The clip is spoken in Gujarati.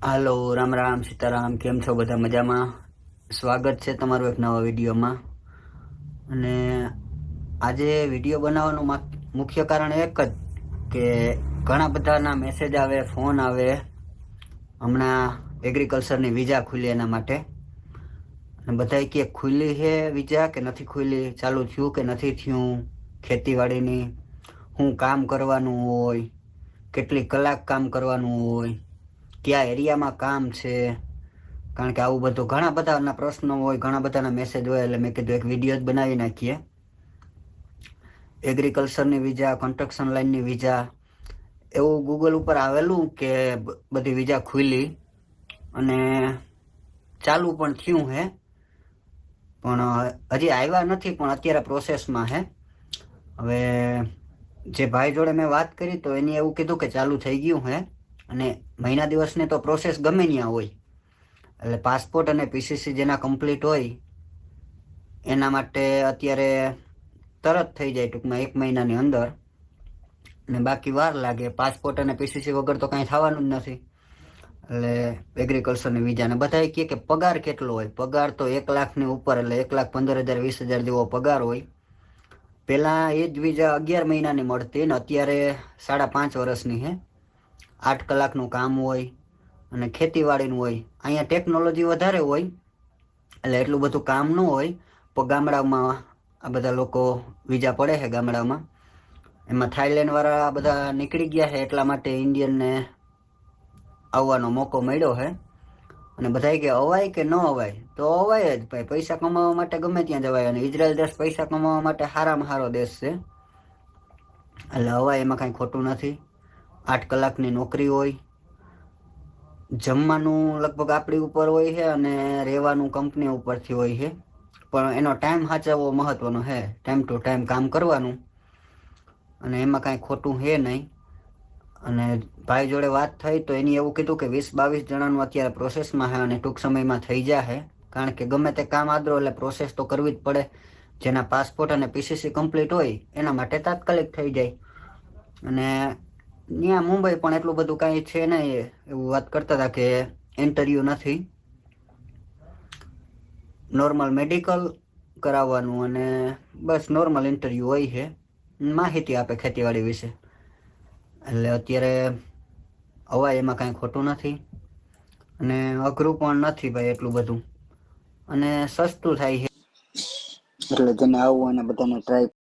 હાલો, રામ રામ, સીતારામ. કેમ છો બધા? મજામાં? સ્વાગત છે તમારું એક નવા વિડીયોમાં. અને આજે વિડીયો બનાવવાનું મુખ્ય કારણ એક જ કે ઘણા બધાના મેસેજ આવે, ફોન આવે. હમણાં એગ્રીકલ્ચરની વિઝા ખુલી એના માટે, અને બધાય કે ખુલી છે વિઝા કે નથી ખુલી, ચાલુ થયું કે નથી થયું, ખેતીવાડીની શું કામ કરવાનું હોય, કેટલી કલાક કામ કરવાનું હોય, કયા એરિયામાં કામ છે. કારણ કે આવું બધું ઘણા બધાના પ્રશ્નો હોય, ઘણા બધાના મેસેજ હોય, એટલે મેં કીધું એક વિડીયો જ બનાવી નાખીએ. એગ્રીકલ્ચરની વિઝા, કન્સ્ટ્રક્શન લાઇનની વિઝા, એવું ગૂગલ ઉપર આવેલું કે બધી વિઝા ખુલી અને ચાલુ પણ થયું હે, પણ હજી આવ્યા નથી, પણ અત્યારે પ્રોસેસમાં હે. હવે જે ભાઈ જોડે મેં વાત કરી તો એને એવું કીધું કે ચાલુ થઈ ગયું હે, અને મહિના દિવસની તો પ્રોસેસ ગમે ત્યાં હોય. એટલે પાસપોર્ટ અને પીસીસી જેના કમ્પ્લીટ હોય એના માટે અત્યારે તરત થઈ જાય, ટૂંકમાં 1 મહિનાની અંદર. અને બાકી વાર લાગે. પાસપોર્ટ અને પીસીસી વગર તો કાંઈ થવાનું જ નથી. એટલે એગ્રીકલ્ચરની વિઝાને બધા કહે કે પગાર કેટલો હોય. પગાર તો 1 લાખની ઉપર, એટલે 1,15,000 20,000 જેવો પગાર હોય. પહેલાં એ જ વિઝા 11 મહિનાની મળતી, ને અત્યારે 5.5 વર્ષની છે. 8 કલાકનું કામ હોય અને ખેતીવાડીનું હોય. અહીંયા ટેકનોલોજી વધારે હોય એટલે એટલું બધું કામ ન હોય. પણ ગામડામાં આ બધા લોકો વિઝા પડે છે ગામડામાં. એમાં થાઈલેન્ડવાળા બધા નીકળી ગયા છે, એટલા માટે ઇન્ડિયનને આવવાનો મોકો મળ્યો છે. અને બધા કે અવાય કે ન અવાય, તો અવાય જ ભાઈ. પૈસા કમાવા માટે ગમે ત્યાં જવાય, અને ઇઝરાયલ દેશ પૈસા કમાવા માટે સારામાં સારો દેશ છે. એટલે અવાય, એમાં કાંઈ ખોટું નથી. 8 કલાકની નોકરી હોય. જમવાનું લગભગ આપણી ઉપર હોય છે અને રહેવાનું કંપની ઉપરથી હોય છે. પણ એનો ટાઈમ સાચવવો મહત્વનો છે. ટાઈમ ટુ ટાઈમ કામ કરવાનું, અને એમાં કાંઈ ખોટું છે નહીં. અને ભાઈ જોડે વાત થઈ તો એની એવું કીધું કે 20-22 જણાનું અત્યારે પ્રોસેસમાં છે, અને ટૂંક સમયમાં થઈ જશે. કારણ કે ગમે તે કામ આદરો એટલે પ્રોસેસ તો કરવી જ પડે. જેના પાસપોર્ટ અને પીસીસી કમ્પ્લીટ હોય એના માટે તાત્કાલિક થઈ જાય. અને ત્યાં મુંબઈ પણ એટલું બધું કાંઈ છે નહીં. એવું વાત કરતા હતા કે ઇન્ટરવ્યૂ નથી, નોર્મલ મેડિકલ કરાવવાનું અને બસ નોર્મલ ઇન્ટરવ્યૂ હોય છે. માહિતી આપે ખેતીવાડી વિશે. એટલે અત્યારે અવાય, એમાં કાંઈ ખોટું નથી. અને અઘરું પણ નથી ભાઈ એટલું બધું, અને સસ્તું થાય છે. એટલે જેને આવવું અને બધાને ટ્રાય